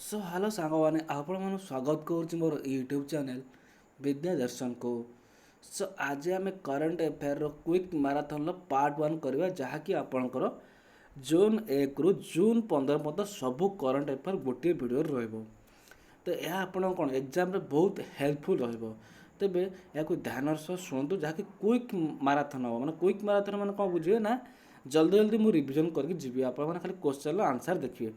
So hello सांग मैंने आपण मन स्वागत करुच्ची मोर यूट्यूब चैनल विद्या दर्शन को। सो आज आम current affair quick marathon part one करवा जहाँकि आपणकर जून 1 रु जून 15 पर्यंत सबू करंट अफेयर गोटे भिडियो रहिबो। तो यह आपण कौन एग्जाम रे बहुत हेल्पफुल रहिबो। तेबे या ध्यान सह शुणु जहाँकि क्विक माराथन हम माने क्विक माराथन माने कौन बुझे ना जल्दी जल्दी मुझे रिविजन करके जीवी आप खाली क्वेश्चन आंसर देखिए।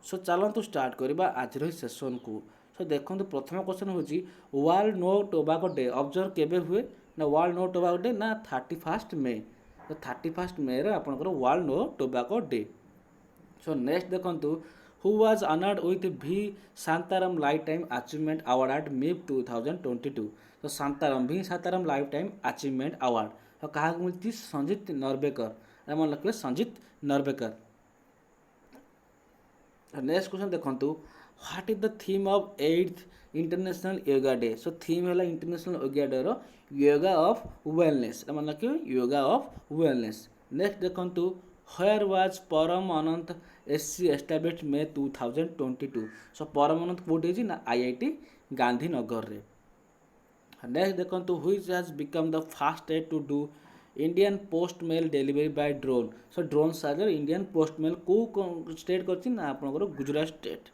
सो चलतु स्टार्ट करवा आज सेसन को। सो देखो प्रथम क्वेश्चन हूँ world no tobacco day observe केबे हुए ना वर्ल्ड नो टोबाको डे ना 31 मे। तो 31 मे रे आपनकर World no tobacco Day. So next देखो who was honoured with V Shantaram lifetime achievement award at MIFF 2022। तो Shantaram V Shantaram lifetime achievement award तो क्या मिलती संजीत नरबेकर मन रखिए संजीत नरबेकर। नेक्स्ट क्वेश्चन देखो what is the theme of 8th International Yoga Day. So theme है International Yoga Day रो yoga of wellness मन रखिए योगा ऑफ वेलनेस। नेक्स्ट देखो व्हेयर वाज परम अनंत एससी एस्टाब्लिश्ड मे 2022। सो परम अनंत कौटी ना आईआईटी गांधीनगर रे। नेक्स्ट देखो which has become the fast state to do Indian post mail delivery by drone. So drone सागर इंडियन पोस्ट मेल को स्टेट करछि ना आपनकर गुजरात स्टेट।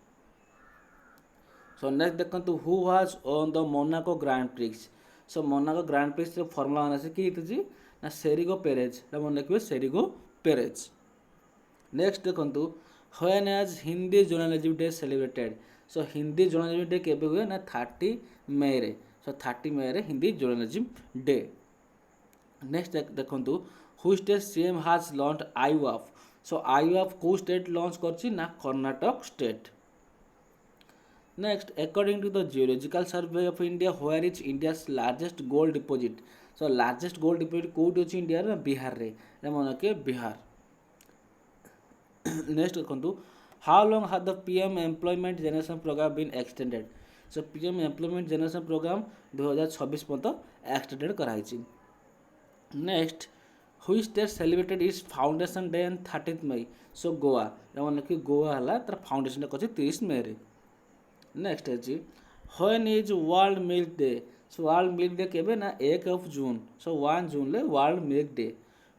सो नेक्स्ट देखो who was on the Monaco Grand Prix. So Monaco Grand Prix Formula One से किए ना Sergio Perez मन रखिए सेरिगो पेरेज। नेक्स्ट देखो when is Hindi journalism day celebrated. So Hindi journalism day केबे हुए ना 30 मई रे। सो 30 मई रे हिंदी जर्नलिज्म डे। नेक्स्ट देखो which state CM has launch आईवाफ। सो आईवाफ को स्टेट लॉन्च करछि ना Karnataka state. Next according to the geological survey of India where is India's largest gold deposit. So largest gold deposit कोठी अछि इंडिया रे बिहार रे मन के बिहार। नेक्स्ट देखो how long has the PM employment generation programme been extended. So PM employment generation programme 2026 पर्यंत extended कराई। Next which state celebrated is foundation day and 30 मई। सो गोवा मन कि गोवा है तार फाउंडेशन डे कर 30 मई रे। नेक्स्ट है when is World Milk Day. So World Milk Day केबे ना 1 जून। सो 1 जून ले World Milk Day.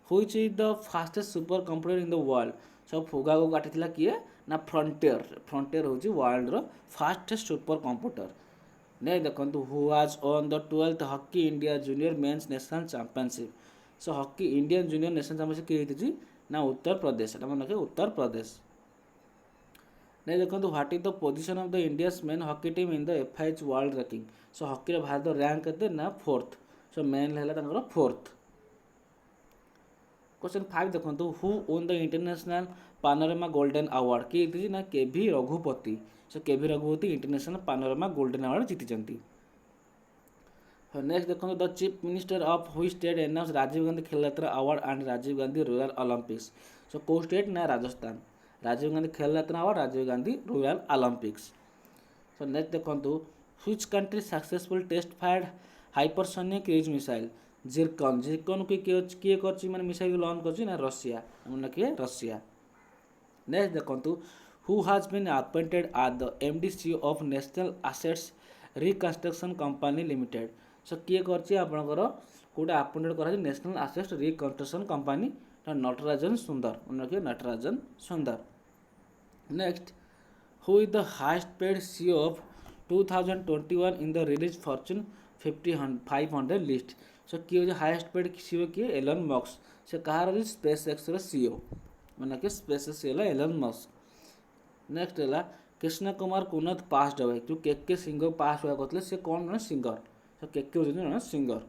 Which is the fastest supercomputer in the world. So Fugaku काटिथिला किए ना फ्रंटियर। फ्रंटियर होची वर्ल्ड रो fastest supercomputer. नहीं देखो who was on the 12th Hockey India junior men's national championship. So Hockey Indian junior national championship किए ना उत्तर प्रदेश मन रखे उत्तर प्रदेश। नहीं देखो what is the position of the India's main hockey team in the FIH world ranking. So hockey रे Bharat rank केते ना 4th। So main है 4th। क्वेश्चन 5 देखो who won the international panorama golden award किए ना KV Raghupathi. So KV Raghupathi international panorama golden award जीति। Next देखो the chief minister of which state announce Rajiv Gandhi Khel Ratna award and Rajiv Gandhi rural olympics. So को state ना Rajasthan Rajiv Gandhi Khel Ratna award Rajiv Gandhi rural olympics. So next देखो which country successful test fired hypersonic cruise missile. Zircon Zircon को किए करछि माने missile launch करछि ना रशिया मन रखिए रशिया। नेक्स्ट देखो who has been appointed at the MD of national assets reconstruction company limited. So किए करछि आपनकर कोटा अपॉइंटेड करा national assets reconstruction company Natarajan Sundar मन रखिए Natarajan Sundar. Next who is the highest paid CEO of 2021 in the release Fortune 500 list. So किए highest paid CEO किए Elon Musk. से कहार स्पेस एक्स रो सीईओ मन के space x Elon Musk. Next है कृष्ण कुमार कुनत पास्ट अवे जो के सिंगर पास्ट हुआ कहते से कौन जन सिंगर। तो के जन सिंगर।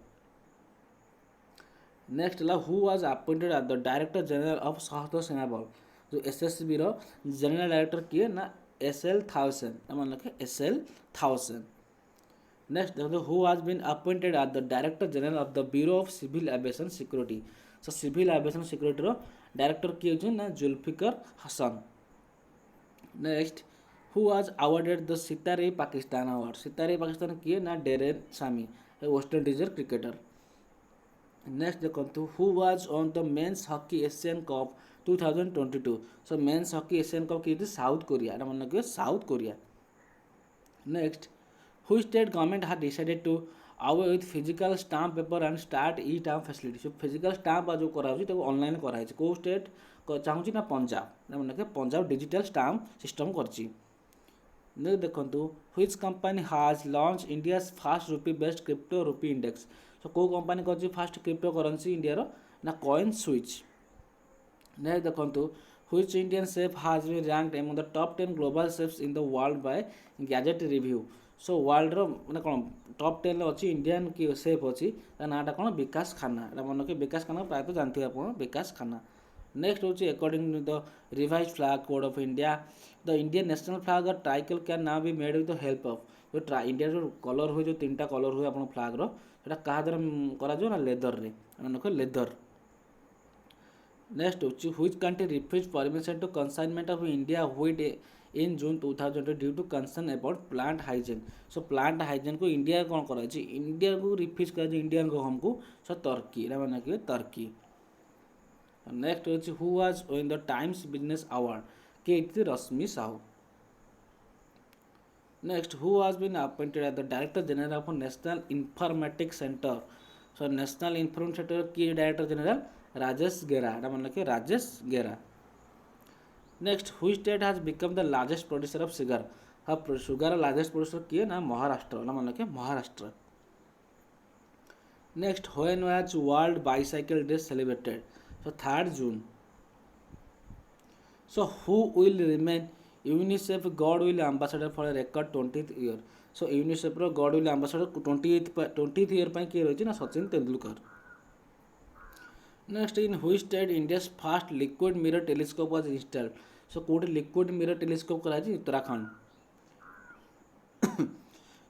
नेक्स्ट है who was appointed at the director general of सशस्त्र सेना बल। जो एसएसबी रो जनरल डायरेक्टर किए ना SL 1000 मन रखे SL 1000। नेक्स्ट देखो who has been appointed at the director general of the Bureau of Civil aviation Security. So civil aviation security रो डायरेक्टर किए ना Zulfiqar Hasan. Next who was awarded the Sitare Pakistan award. Sitare Pakistan किए ना डेरेन सामी वेस्ट इंडीजर cricketer. Next देखो who was on the men's hockey Asian Cup 2022। So men's hockey Asian Cup किए South Korea मन रखिए south Korea. Next, which state government has decided to away with physical stamp paper and start e-stamp facility? So physical stamp जो कराଉଛି ତାକୁ online କରାଯାଇଛି କେଉଁ state ଚାହୁଁଛି ନା ପଞ୍ଜାବ ମାନେ ପଞ୍ଜାବ ଡିଜିଟାଲ ଷ୍ଟାମ୍ପ ସିଷ୍ଟମ୍ କରିଛି। ଦେଖନ୍ତୁ which company has launched India's first rupee based crypto rupee index? So କେଉଁ କମ୍ପାନୀ କରିଛି ଫାଷ୍ଟ କ୍ରିପ୍ଟୋ କରେନ୍ସି ଇଣ୍ଡିଆର ନା କଏନ୍ ସୁଇଚ୍। Next ଦେଖନ୍ତୁ which Indian chef has been ranked among the top 10 global chefs in the world by Gadget Review? So वर्ल्डर मैंने कौन top 10 अच्छी Indian की safe अच्छी नाटा कौन विकास खाना एटा मन के विकास खाना प्रायतः जानते हैं आप विकास खाना। नेक्स्ट हूँ according to the revise flag code of India the Indian national flag और tricolour can now be made with the help of जो इंडिया जो कलर हुए जो 3टा कलर हुए आप फ्लैग्र से क्या द्वारा करा लेदर रे मैंने लेदर। नेक्स्ट हूँ which country refuse permission to consignment of India wheat in June 2020 due to concern about plant hygiene. So plant hygiene को इंडिया कौन कर इंडिया को रिफ्यूज कर इंडियन को हमको सो टर्की मैंने कि टर्की। नेक्स्ट हूँ who was win the Times Business award के Rashmi Sahu. Next who was been appointed as the director general of national informatics centre. So national informatics centre की डायरेक्टर जनरल राजेश गेरा मतलब कि Rajesh Gera. Next which state has become the largest producer of sugar. हाँ sugar largest producer किए ना महाराष्ट्र मतलब कि Maharashtra. Next when was world bicycle day celebrated? So 3rd June. So who will remain UNICEF goodwill ambassador for a record 20th year? So UNICEF goodwill ambassador 20th year किए रही ना Sachin Tendulkar. Next in which state India's first liquid mirror telescope was installed? So कौट liquid mirror telescope कराई Uttarakhand.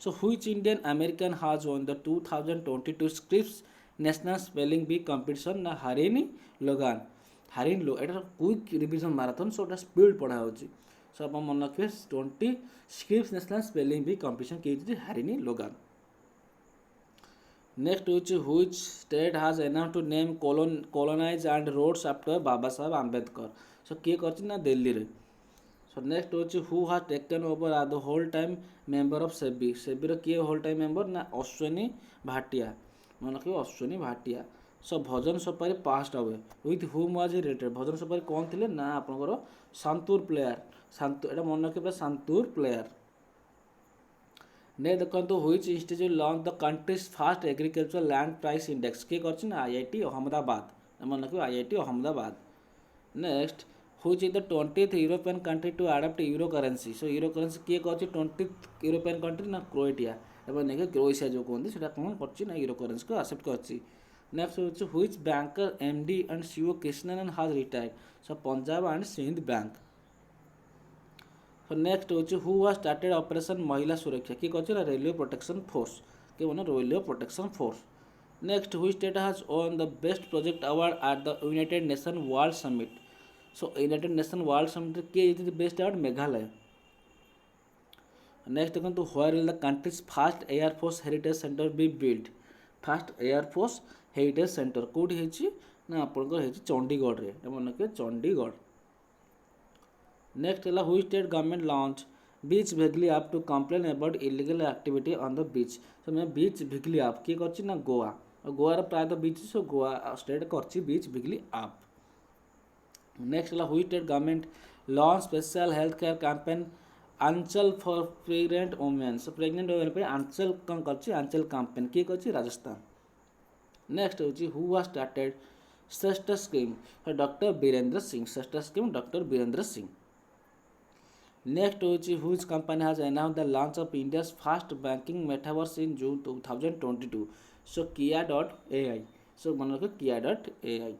So which Indian American has won the 2022 Scripps national spelling bee competition ना हरिनी लोगान हरिन लो एटा quick revision marathon so speed पढ़ा होची। So आप मन रखिए 20 Scripps national spelling bee competition के Harini Logan. Next which state has announced to name colonize and roads after Baba Saheb Ambedkar? So किए कर ना दिल्ली रे। So next who has taken over as the whole time member of SEBI? सेबीर किए होल टाइम मेंबर ना अश्विनी भाटिया मन रखिए Ashwini Bhatia. So Bhajan Sopori passed away with whom was he related? Bhajan Sopori कौन थे ना आपंकर संतूर प्लेयर संतूर एटा मन रखिए संतूर प्लेयर। ने देखो which institute launch the country's first agriculture land price index किए कर आईआईटी अहमदाबाद मन रखिए IIT Ahmedabad. Next which is the 20th European country to adopt euro currency? So euro currency किए कर 20th यूरोपियन कंट्री ना क्रोएटिया एवं नहीं क्रोएशिया जो कहते हैं कौन कर यूरो करेंसी को एक्सेप्ट कर। नेक्स्ट हूँ which banker MD and CEO Krishnan has retired? So Punjab and Sind bank. Next हूँ who was started operation Mahila Suraksha किए कर रेलवे प्रोटेक्शन फोर्स के बोलो railway protection force. Next which state has won the best project award at the United Nation world summit? So United Nation world summit के best award Meghalaya. Next देखो where will the country's first air force heritage centre be build? First air force heritage centre कौटी ना आपंकर चंडीगढ़ रे मन रखिए Chandigarh. Next है which state government launch beach vigil app to complain about illegal activity on the beach? So मैं beach vigil app किए कर ना गोवा और गोवार प्रायतः बीच सो गोवा स्टेट कर बीच भिगली ऐप। नेक्स्ट है which state government launch special health care campaign Aanchal for pregnant women? So pregnant women पे आंचल कौन कर आंचल कैंपेन किए कर राजस्थान। नेक्स्ट हूँ who was started Shreshtha scheme? Doctor Birendra Singh Shreshtha scheme doctor Birendra Singh. Next हूँ which company has announce the launch of India's first banking metaverse in June 2022? So kia.ai so मन रखो kia.ai।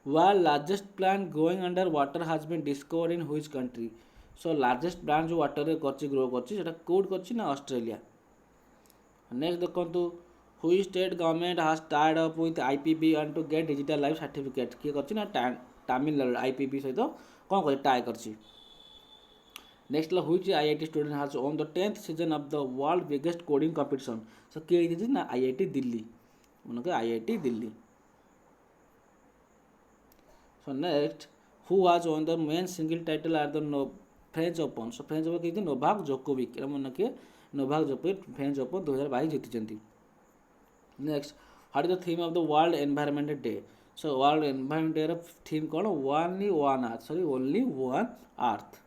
World largest plant growing under water has been discovered in which country? So largest plant जो water रे grow कर कौट कर Australia. Next देखो which state government has tied up with IPB and to get digital life certificate किए कर ना Tamil Nadu IPB सहित कौन कर टाई कर। Next which IIT student has won the 10th season of the world biggest coding competition? So किए ना आईआईटी दिल्ली मन IIT Delhi. So next who was won the men single title at the French Open. So French Open किए Novak Djokovic, मन रखिए Novak Djokovic French Open 2022 जीति। Next what is the theme of the world environment day. So world environment day theme कौन, only one Earth, sorry only one Earth.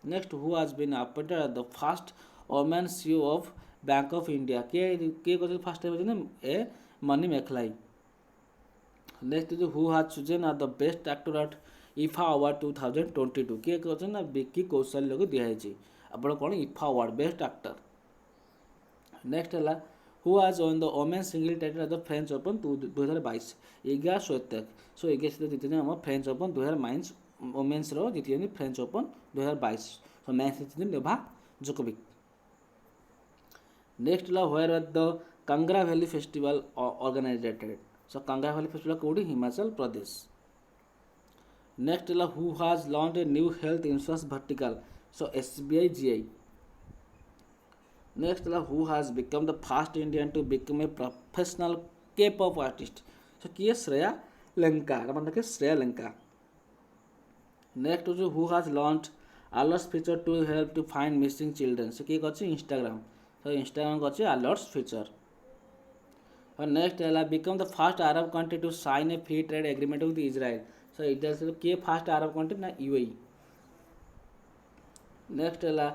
Next who has been appointed as the first women CEO of Bank of India, किए first time A Manimekalai. Next जो who has chosen as the best actor at IIFA award 2022, किए कहते ना विक्की कौशल्य को दिखाई आप कौन IIFA award best actor. Next है who has won the women single title at the French Open 2022, Iga Swiatek. So Iga Swiatek जीति हम फ्रेंच ओपन 2022 वोमेन्स रो जीति फ्रेंच ओपन 2022। सो मैच जीति नोवाक जोकोविक। नेक्स्ट है where at the Kangra valley festival organised. So Kangra valley festival कौटी, Himachal Pradesh. Next है who has launch a new health insurance vertical. So SBI GI। Next है who has become the first Indian to become a professional K-pop artist. So किए श्रेया लंका, मतलब Shreya Lanka. Next जो who has launch alerts feature to help to find missing children. So किए अच्छे Instagram. So Instagram अच्छे alerts feature. और next है become the first Arab country to sign a free trade agreement with Israel. So इधर किए first Arab country ना UAE। Next है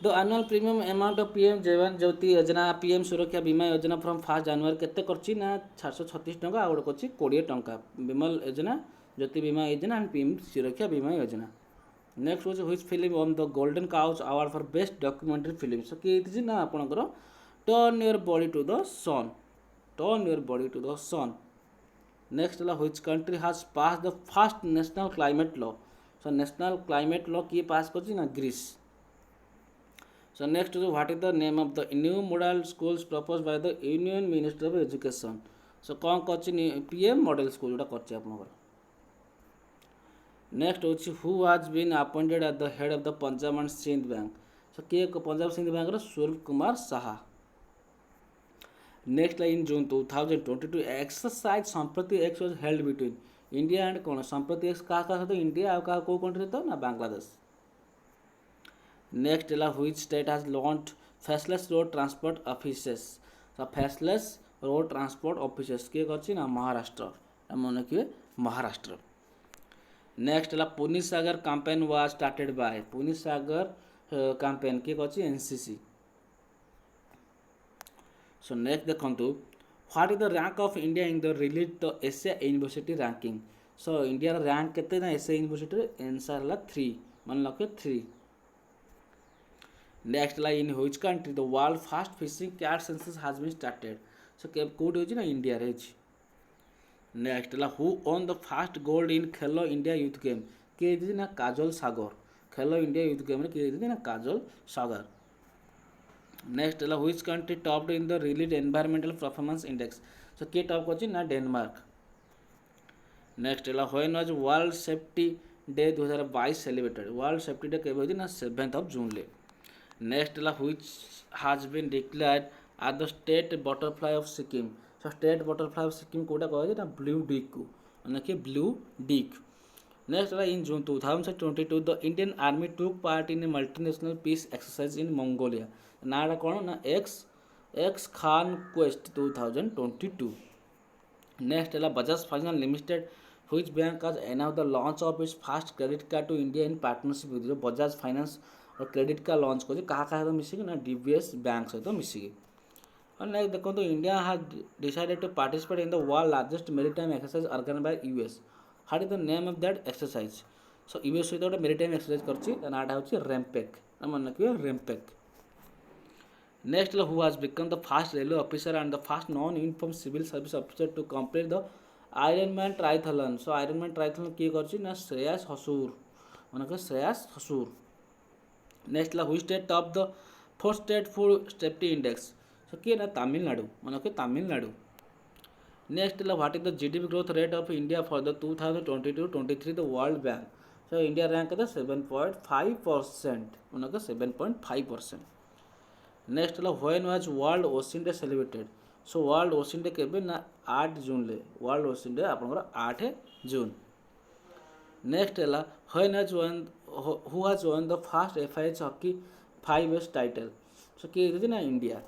the annual premium amount of PM Jeevan Jyoti योजना PM सुरक्षा बीमा योजना फ्रॉम 1 जनवरी केते करछि ना 736 टंका, आ गोटे करछि 20 टंका विमल योजना ज्योति बीमा योजना एंड PM सुरक्षा बीमा योजना। नेक्स्ट होछि which film won the golden couch award for best documentary film. So कि ना आपनकर turn your body to the sun, turn your body to the sun. Next है which country has pass the first national climate law. So national climate law किए pass करछि ना Greece. So next is what is the name of the new model schools proposed by the Union Minister of Education। So कौन करछि PM model school जोटा करछि आपनकर। Next होछि who has been appointed at the head of the Punjab and Sind bank. So के Punjab Sind bank रो Swarup Kumar Saha. Next in June 2022 exercise Sampriti X was held between India and कौन Sampriti x का सहित इंडिया आ को कंट्री तो ना बांग्लादेश। नेक्स्ट है which state has launch faceless road transport offices. So faceless road transport offices किए करछि ना महाराष्ट्र, मन रखिए महाराष्ट्र। नेक्स्ट है पुनी सागर कैंपेन वाज स्टार्टेड बाय, पुनी सागर कैंपेन किए करछि NCC। सो नेक्स्ट देखंतु what is the rank of India in the release the Asia university ranking. So India rank केते ना एशिया यूनिवर्सिटी रे, आंसर है 3, मन रखिए 3। नेक्स्ट ला in which country the world first fishing cat census has been started. So कोड होछि ना इंडिया रे। नेक्स्ट ला who won the first gold in Khelo India youth game, के दिस ना काजल सागर, खेलो इंडिया यूथ गेम रे के दिस ना काजल सागर। नेक्स्ट ला which country topped in the release environmental performance index. So के टॉप करछि ना डेनमार्क। नेक्स्ट ला when was world safety day 2022 celebrated, world safety day केबे होछि ना 7 जून ले। नेक्स्ट है which has been declared at the state butterfly of Sikkim. So state butterfly of Sikkim कोटा कहे ना ब्लू डिक को, मतलब कि ब्लू डिक। नेक्स्ट है in June 2022 the Indian army took part in a multinational peace exercise in Mongolia. नाटा कौन ना एक्स खान क्वेस्ट 2022। नेक्स्ट है Bajaj finance limited which bank has announced the launch of its first credit card to India in partnership with Bajaj finance और credit card launch कर क्या सहित मिसिकी ना DBS बैंक सहित मिसिकी। और नेक्स्ट देखो तो India has decided to participate in the world largest maritime exercise organised by US। What is the name of that exercise. So US सहित गोटे मेरीटाइम एक्सरसाइज करछि, नाटा होछि रेमपेक, मन रखिए रेमपेक। Next who has become the first railway officer and the first non uniform civil service officer to complete the ironman triathlon. So ironman triathlon किए करछि ना श्रेयस हसूर, मन रखिए श्रेयस हसूर। नेक्स्ट ला which state top the 4th state food safety index. So किए ना तमिलनाडु, मन रखिए तमिलनाडु। नेक्स्ट ला what is the GDP growth rate of India for the 2022-23 the world bank. So India rank है 7.5%, मन रखिए 7.5%। नेक्स्ट ला when was world ocean day celebrated. So world ocean day केबे ना 8 जून ले, वर्ल्ड ओशन डे आपनकर 8 June. Next है when who has won the first FIH hockey 5S title? So किए होती ना India.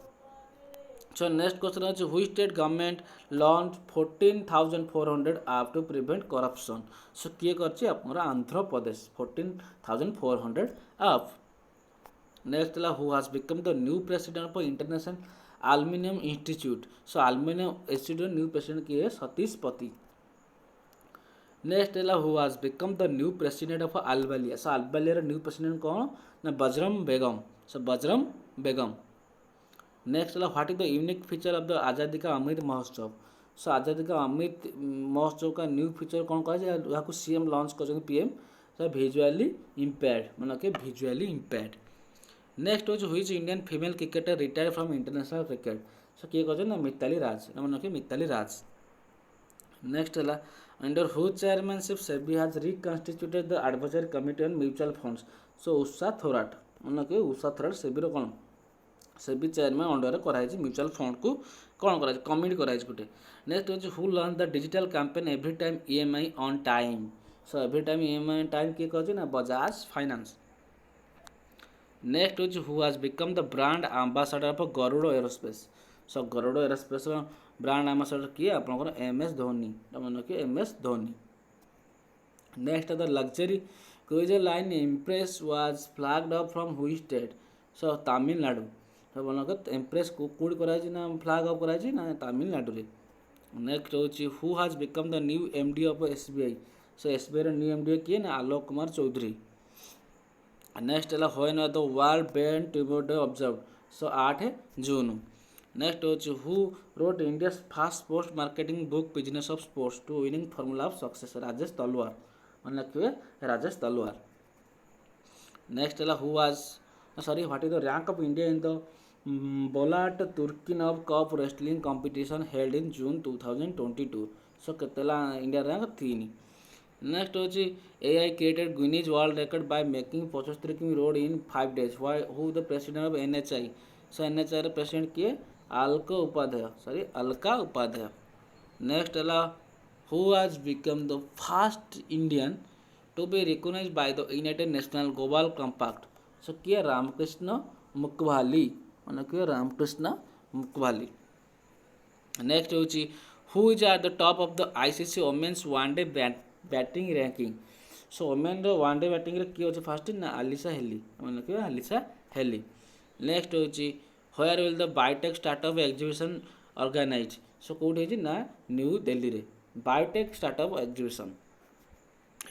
So next question is which state government launched 14,400 app to prevent corruption? So किए करछि आपमरा आंध्र प्रदेश 14,400 app. Next है who has become the new president for International Aluminium Institute? So Aluminium Institute new president किए Satish Pati. Next है who has become the new president of Albania. So Albania new president कौन ना Bajram Begaj. So Bajram Begaj. Next है what is the unique feature of the Azadi ka Amrit Mahotsav. सो आज़ादी का अमृत महोत्सव का new feature कौन कह CM launch कर पीएम. सो भिजुअली इम्पेयर्ड मन के भिजुअली इम्पेयर्ड. नेक्स्ट हूँ which Indian female cricketer retire from international cricket. So किए कह ना मिताली राज मन के मिताली राज. नेक्स्ट है under who chairmanship SEBI has reconstituted the advisory committee on mutual funds. So Usha Thorat मन के उषा थोराट सेबीर कौन सेबी चेयरमैन अंडर कराई म्यूचुअल फंड को कौन कराई कमिटी कराई गोटे. नेक्स्ट हूँ who launch the digital campaign every time EMI on time. So every time EMI on time किए कह ना बजाज फाइनेंस. नेक्स्ट हूँ who has become the brand ambassador of Garuda aerospace. So Garuda aerospace brand ambassador किए आपंकर MS Dhoni मन कि MS Dhoni. Next the luxury cruiser line empress was flagged up from which state. So Tamil Nadu. तो मन के इम्प्रेस को कौट कराई ना फ्लैग अप कराई ना तमिलनाडु रे. नेक्स्ट हूँ who has become the new MD of SBI. So SBI new MD किए ना आलोक कुमार चौधरी. नेक्स्ट है when the world brain tumour day observe. So 8 June. Next हूँ who wrote India first sports marketing book business of sports to winning formula of success. Rajesh Talwar मन लगे Rajesh Talwar. Next है who was sorry what is the rank of India in the बोलाट तुर्कीनव cup wrestling competition held in June 2022. So केतेला India rank 3. Next हूँ AI created Guinness world record by making 75 किमी road in 5 days. Why who the president of NHI. So NHI president किए Alka Upadhyay. Next है who has become the first Indian to be recognised by the United National Global Compact. So किए रामकृष्ण मुखवाली मन किए Ramakrishna Mukkavilli. Next हूँ who is at the top of the ICC women's one day batting ranking. So women one day batting किए अच्छे first ना Alyssa Healy मन किए Alyssa Healy. Next हूँ where will the biotech startup exhibition organise. So कौटी ना New Delhi रे biotech startup exhibition.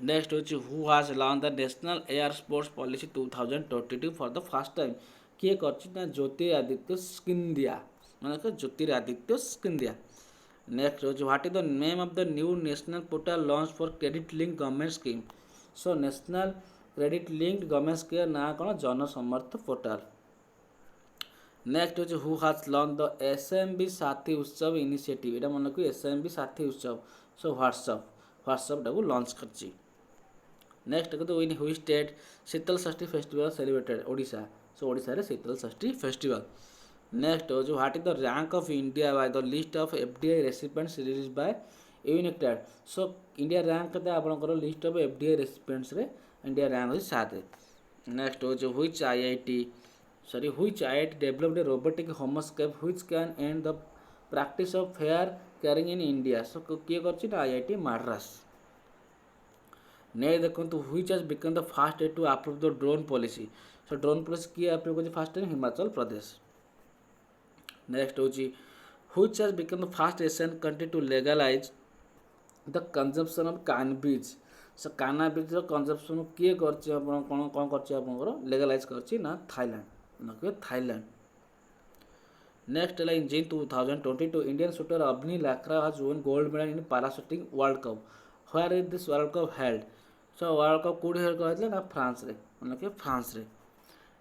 Next हूँ who has launch the national air sports policy 2022 for the first time. किए कर ज्योतिरादित्य सिंधिया मन के ज्योतिरादित्य सिंधिया. नेक्स्ट हूँ what is the name of the new national portal launch for credit link government scheme. So national credit linked government scheme ना कौन Jansamarth portal. Next हूँ who has launch the SMB साथी उत्सव इनिशिएटिव. यहाँ मन को SMB साथी उत्सव. सो व्हाट्सअप टाक लॉन्च कर. नेक्स्ट देखो इन हुई स्टेट शीतल षष्ठी फेस्टिवल सेलिब्रेटेड. ओडिशा. सो ओडिशा रे शीतल षष्ठी फेस्टिवल. नेक्स्ट हूँ what is the rank of India by the list of FDI recipients release by united. So India rank करते आपंकर लिस्ट ऑफ FDI रेसिपिएंट्स रे India rank हो 7. Next हूँ which IIT developed a robotic homoscape which can end the practice of hair carrying in India. So किए करछि ना IIT Madras. ने देखो which has become the first state to approve the drone policy. So drone policy किए approve करछि first time Himachal Pradesh. Next होछि which has become the first Asian country to legalize the consumption of cannabis. So cannabis ର consumption किए करछि आपण कोन करछि आपनकर legalize करछि ना थाईलैंड थाईलैंड. नेक्स्ट है इन June 2022 Indian shooter Avani Lekhara हैज won gold medal in parachuting world cup. Where is this world cup held? So world cup कौटी हेल्ड कराइले ना फ्रांस रे मन के फ्रांस रे.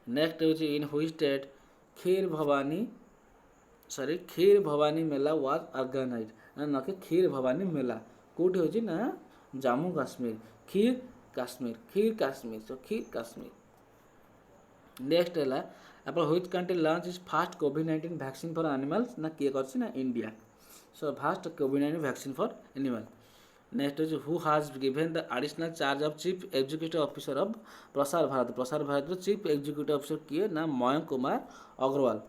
नेक्स्ट होछि इन हुई state Kheer Bhawani Mela was organised. ना के खीर भवानी मेला कौटी होछि ना जम्मू काश्मीर. खीर काश्मीर. सो खीर काश्मीर. नेक्स्ट है आप which country launch is first COVID-19 vaccine for animals. ना किए करछि ना India. So first COVID-19 vaccine for animal. Next is who has given the additional charge of chief executive officer of Prasar Bharati chief executive officer किए ना Mayank Kumar Agarwal.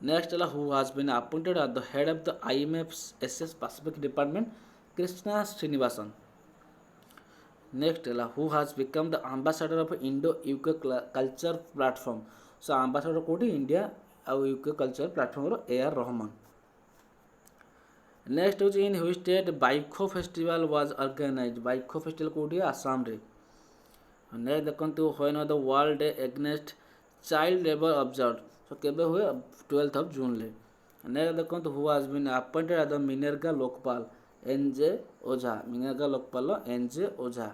Next है who has been appointed at the head of the IMF SS pacific department Krishna Srinivasan. Next है who has become the ambassador of Indo UK culture platform. So ambassador कोटी India आउ UK culture platform AR Rahman. Next हूँ in हुई state Baikho festival was organise. Baikho festival कौटी आसाम रे। Next देखो when the world day against child labour observe. So केबे हुए 12 June ले। नेक्स्ट देखो who has been appointed as the MNREGA Lokpal NJ Ojha. MNREGA Lokpal NJ Ojha.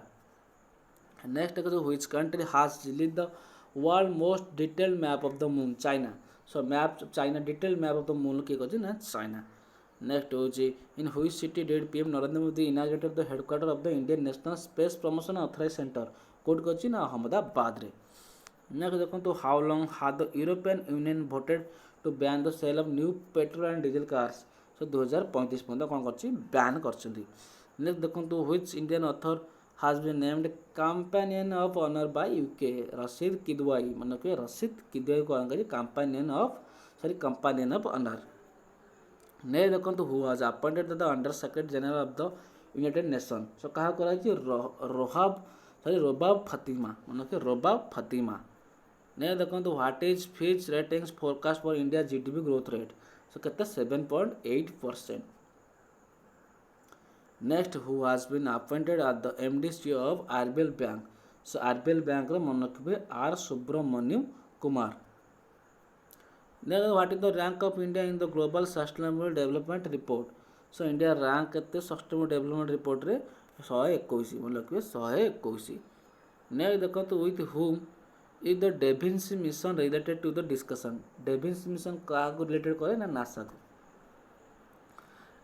Next देखो which country has released the world most detailed map of the moon. China. So map China detailed map of the moon किए कह ना China. Next हूँ in which city did PM Narendra Modi inaugurated the headquarter of the Indian national space promotion authorise centre कोड कौन ना अहमदाबाद रे। Next देखो how long had the European union voted to ban the sale of new petrol and diesel cars. So 2035 पर्यटन कौन कर ban कर। Next देखो which Indian author has been named companion of honour by UK। Rashid Kidwai मन के रशीद किदवाई कौन कर companion of honour. Next देखो who has appointed the under secretary general of the United nation. So क्या रोबाब फतिमा मन के रोबाब फतिमा। नेक्स्ट देखो what is Fitch ratings forecast for India GDP growth rate. So केते 7.8%। Next who has been appointed at the MD CEO ऑफ RBL bank. So RBL bank मन रखिए R Subramaniam Kumar. Next, what is the rank of India in the global sustainable development report? So India rank केते sustainable development report रे 121 मतलब कि 121। Next देखो तो with whom is the Da Vinci mission related to the discussion। Da Vinci mission का related करे ना NASA को।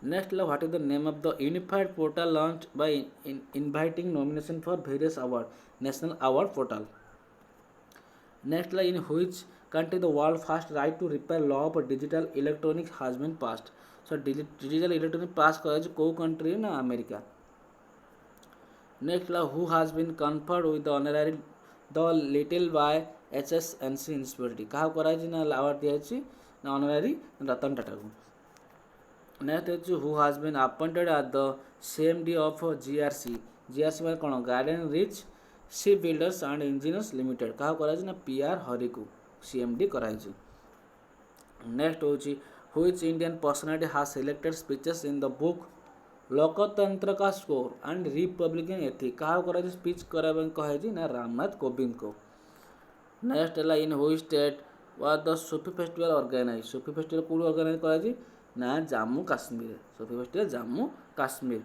नेक्स्ट ला what is the name of the unified portal launch by inviting nomination for various award national award portal. Next ला in which country the world first right to repair law of digital electronics has been passed। so digital electronic pass कराई को country ना America. next ला who has been conferred with the honorary the little by HSNC University कहा कराई ना award दिया ना honorary Ratan Tata को। next who has been appointed as the CMD of GRC में कौन garden rich ship builders and engineers limited कहा कराई ना PR हरि को CMD कराई। नेक्स्ट हूँ व्हिच इंडियन पर्सनालिटी हाज selected speeches in the book लोकतंत्र का स्कोर एंड रिपब्लिकन एथिक कहा कराई स्पीच कराई कहे ना रामनाथ कोविंद को। नेक्स्ट है in which state was the Sufi festival organise. Sufi festival कौन ऑर्गेनाइज कराई ना Jammu Kashmir. Sufi festival Jammu Kashmir.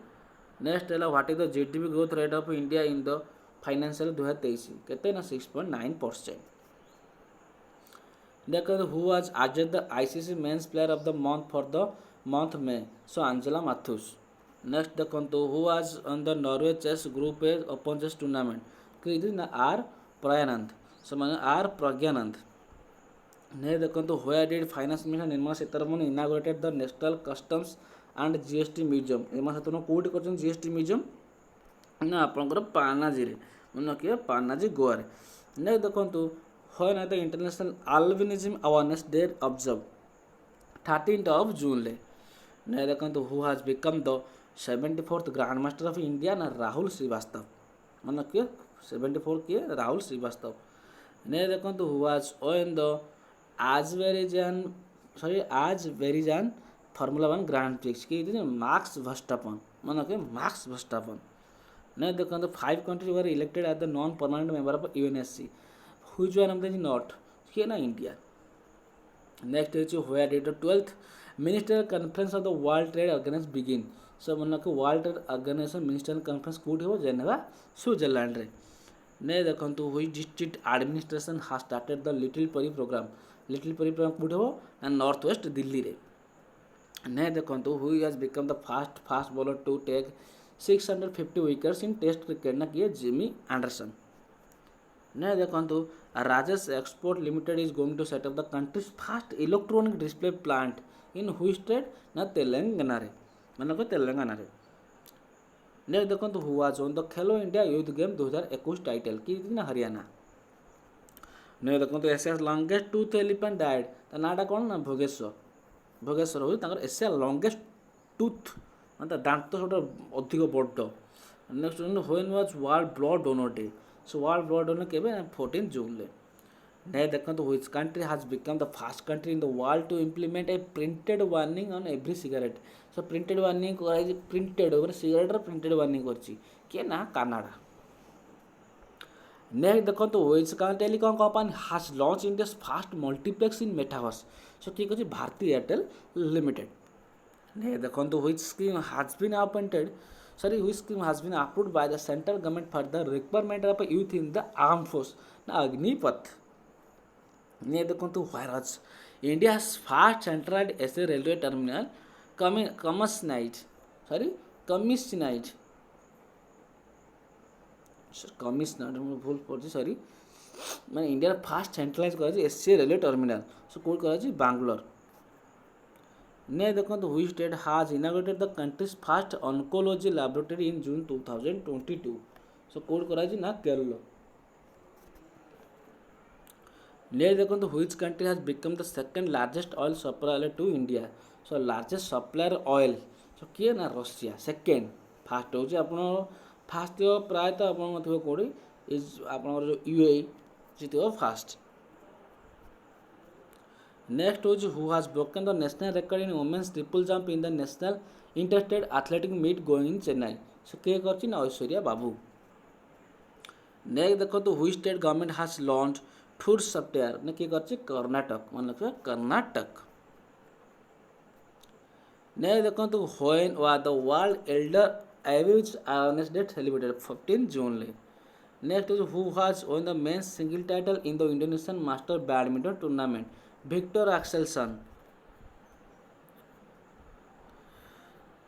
Next है what is the GDP growth rate of India in the financial 2023 केते ना 6.9%। देखो हु वाज आजड the ICC men's player of the month for the month में। So Angelo Mathews. Next देखो who was on the Norway chess group A open chess tournament कि ना R Praggnanandhaa. सो माने R प्रज्ञानंद। नेक्स्ट देखो where did finance minister Nirmala Sitharaman inaugurated the national customs and GST museum. Nirmala Sitharaman कोठी करछन GST museum ना आपनकर पानाजी रे मन कि पानाजी गोवा रे। नेक्स्ट देखो when at the International Albinism Awareness Day observed 13th June ले। नहीं देखो who has become the 74th Grand Master of India ना राहुल श्रीवास्तव मतलब कि 74 किए राहुल श्रीवास्तव। नहीं देखो who has won the Azerbaijan Formula 1 Grand Prix कि मार्क्स वर्स्टापन मतलब कि मार्क्स वर्स्टापन। नहीं देखो 5 countries were elected as the non-permanent member of UNSC which one of them is not here na India। next is where did the 12th ministerial conference of the World Trade Organization begin। so मन को World Trade Organization ministerial conference कोठी हो Geneva Switzerland रे। ने देखंतु which district administration has started the little pari program। little pari program कोठी हो ना नॉर्थ वेस्ट दिल्ली रे। ने देखंतु who has become the fast bowler to take 650 wickets in test cricket ना किए जिमी एंडरसन। ने देखो Rajesh export limited is going to set up the country's first electronic display plant in which state ना तेलंगाना रे मन को तेलंगाना रे। नेक्स्ट देखो who was won the Khelo India youth game 2021 title कि ना हरियाणा। नेक्स्ट देखो Asia longest tooth elephant died ता नाटा कौन ना भोगेश्वर भोगेश्वर हूँ तांकर एशिया लंगेस्ट टूथ मतलब दांत सब अधिक बड़। Next when was world blood donor day so world blood donor केबे 14 जून ले। नेक्स्ट देखो which country has become the first country in the world to implement a printed warning on every cigarette. So printed warning कराई printed माने cigarette र printed warning करछि के ना कनाडा। नेक्स्ट देखो which telecom company has launch India's first multiplex in metaverse. So ठीक अछि Bharti Airtel limited. Next देखो which scheme has been appointed which scheme has been approved by the central government for the requirement of youth in the armed force na Agnipath। ने देखो whereas India's first centralized essay railway terminal commissioned मैं भूल पड़ी sorry मैंने India first centralise कर AC railway terminal so कौन कर बांग्लोर। ने देखो which state has inaugurated the country's first oncology laboratory in June 2022 so कौन करा ना केरल। ने देखो which country has become the second largest oil supplier to India so largest supplier oil so किए ना रशिया सेकेंड फास्ट हो first प्रायतः आप कौड़ी इज आप यूए जी फास्ट। नेक्स्ट हूँ who has broken the national record in women's triple jump in the national interstate athletic meet going in Chennai so किए कर ऐश्वर्या बाबू। नेक्स्ट देखो which state government has launch food software ने किए कर कर्नाटक मन रखिए कर्नाटक। नेक्स्ट देखो when was the world elder abuse awareness day celebrated 15 जून ले। Next who has won the men's single title in the Indonesian master badminton tournament Viktor Axelsen.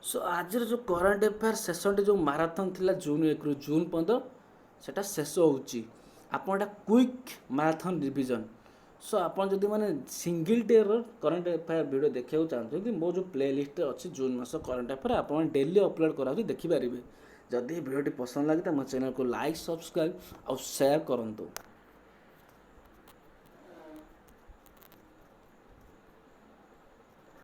सो आज जो करंट अफेयर सेशन जो माराथन थिला जून 1 रु जून 15 सेटा शेष होउची आपन क्विक माराथन रिविजन। सो आपन जदि माने सिंगल डे रो करंट अफेयर वीडियो देखियो चाहते मो जो प्ले लिस्ट अच्छी जून मास करंट अफेयर आपन डेली अपलोड करा देखि पारिबे। जदि वीडियो पसंद लगे तो मो चैनल को लाइक सब्सक्राइब और शेयर करंतु।